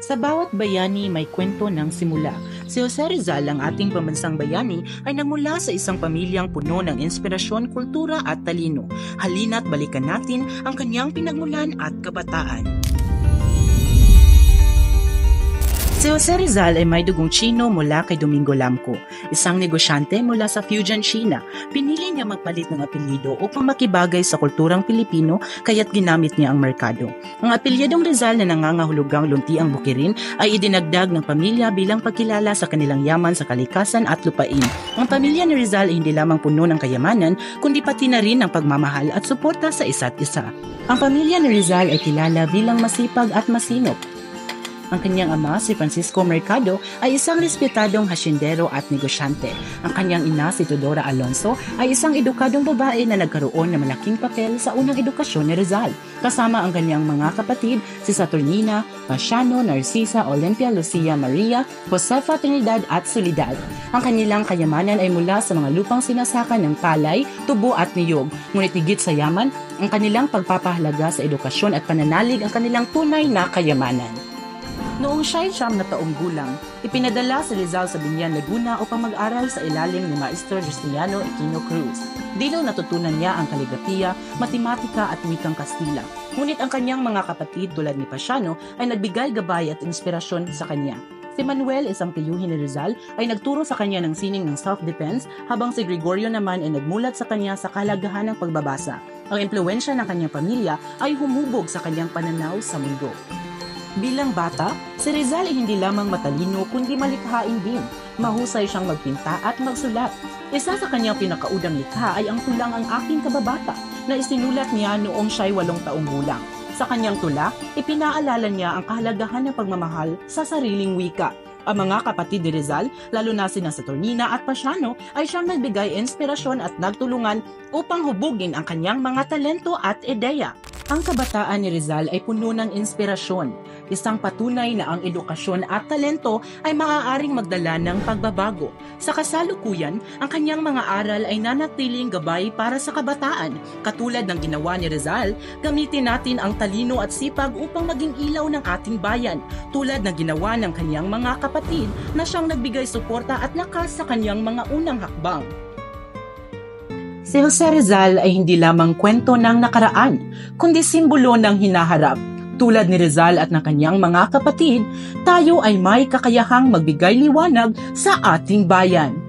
Sa bawat bayani may kwento ng simula. Si Jose Rizal, ang ating pambansang bayani, ay nagmula sa isang pamilyang puno ng inspirasyon, kultura at talino. Halina't balikan natin ang kanyang pinagmulan at kabataan. Si Jose Rizal ay may dugong Tsino mula kay Domingo Lamco, isang negosyante mula sa Fujian, China. Pinili niya magpalit ng apelyido upang makibagay sa kulturang Pilipino, kaya't ginamit niya ang merkado. Ang apelyidong Rizal na nangangahulugang luntiang bukirin ay idinagdag ng pamilya bilang pagkilala sa kanilang yaman sa kalikasan at lupain. Ang pamilya ni Rizal ay hindi lamang puno ng kayamanan, kundi pati na rin ng pagmamahal at suporta sa isa't isa. Ang pamilya ni Rizal ay kilala bilang masipag at masinop. Ang kanyang ama, si Francisco Mercado, ay isang respetadong hasyendero at negosyante. Ang kanyang ina, si Teodora Alonso, ay isang edukadong babae na nagkaroon ng malaking papel sa unang edukasyon ni Rizal. Kasama ang kanyang mga kapatid, si Saturnina, Pasiano, Narcisa, Olympia, Lucia, Maria, Josefa, Trinidad at Soledad. Ang kanilang kayamanan ay mula sa mga lupang sinasakan ng palay, tubo at niyog. Ngunit higit sa yaman, ang kanilang pagpapahalaga sa edukasyon at pananalig ang kanilang tunay na kayamanan. Noong siya'y 9 na taong gulang, ipinadala si Rizal sa Binyan, Laguna upang mag-aral sa ilalim ni Maestro Justiniano Aquino Cruz. Dito natutunan niya ang kaligrafiya, matematika at wikang Kastila. Ngunit ang kanyang mga kapatid tulad ni Pasiano ay nagbigay gabay at inspirasyon sa kanya. Si Manuel, isang tiyuhin ni Rizal, ay nagturo sa kanya ng sining ng self-defense, habang si Gregorio naman ay nagmulat sa kanya sa kahalagahan ng pagbabasa. Ang impluwensya ng kanyang pamilya ay humubog sa kanyang pananaw sa mundo. Bilang bata, si Rizal ay hindi lamang matalino kundi malikhain din. Mahusay siyang magpinta at magsulat. Isa sa kanyang pinakaudang likha ay ang tulang Ang Aking Kababata na isinulat niya noong siya'y 8 taong gulang. Sa kanyang tula, ipinaalala niya ang kahalagahan ng pagmamahal sa sariling wika. Ang mga kapatid ni Rizal, lalo na sina Saturnina at Pasiano, ay siyang nagbigay inspirasyon at nagtulungan upang hubugin ang kanyang mga talento at ideya. Ang kabataan ni Rizal ay puno ng inspirasyon, isang patunay na ang edukasyon at talento ay maaaring magdala ng pagbabago. Sa kasalukuyan, ang kanyang mga aral ay nanatiling gabay para sa kabataan. Katulad ng ginawa ni Rizal, gamitin natin ang talino at sipag upang maging ilaw ng ating bayan, tulad ng ginawa ng kanyang mga kapatid na siyang nagbigay suporta at lakas sa kanyang mga unang hakbang. Si Jose Rizal ay hindi lamang kwento ng nakaraan, kundi simbolo ng hinaharap. Tulad ni Rizal at ng kanyang mga kapatid, tayo ay may kakayahang magbigay liwanag sa ating bayan.